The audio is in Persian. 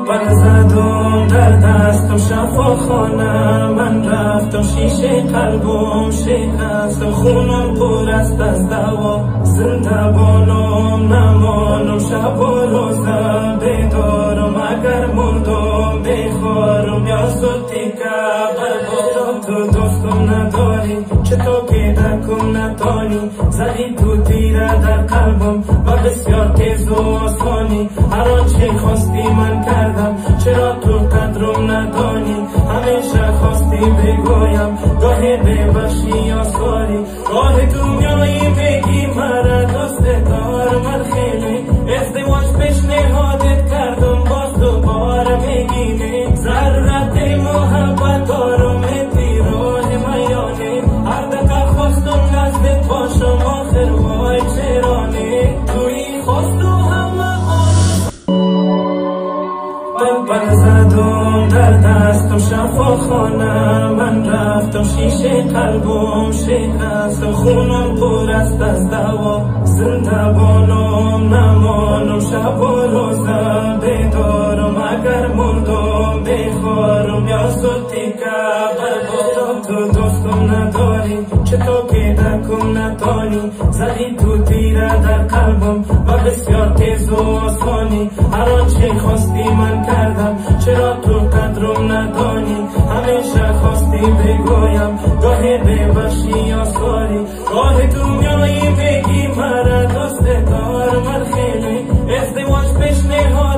برزدم در دستم شفاخانه، من رفتم شیشه قلبم شکست، خونم پر است از دوا، زنده بانم نمانم شب و روزه بیدارم، اگر مردم بخوارم یا سوتی که بربارم. تو دوستم نداری چطور پیدا کن ندانی، زدی تو تیره در قلبم و بسیار تیز و آسانی، هر آنچه خواستی من کردم، چرا تو قدرم ندانی، همیشه خواستی بگویم گاهی ببخشی یا ساری، گاه دنیایی بگی مرا دوست دار، من خیلی ازدواج پیشنهادت کردم، باز دوباره میگی نه، ضرورت محبت دارم ادی راه میانی، هر دقیقه خواستم نزدت باشم، آخر وای چرا نه، توی خواست و همه برزدم در دستم شفاخانه، من رفتم شیشه قلبم شکست، خونم پر است از دوا، زنده بانم نمانم شب و روزه بیدارم، اگر مردم بخوارم یا سوتی که بربارم. تو دوستم نداری چطور پیدا کن ندانی، زدی تو تیره در قلبم و بسیار تیز و آسانی، هر آنچه خواستی من کردم، چرا تو قدرم ندانی، همیشه خواستی بگویم گاهی ببخشی یا ساری، گاه دنیایی بگی مرا دوست دار، من خیلی ازدواج پیشنهاد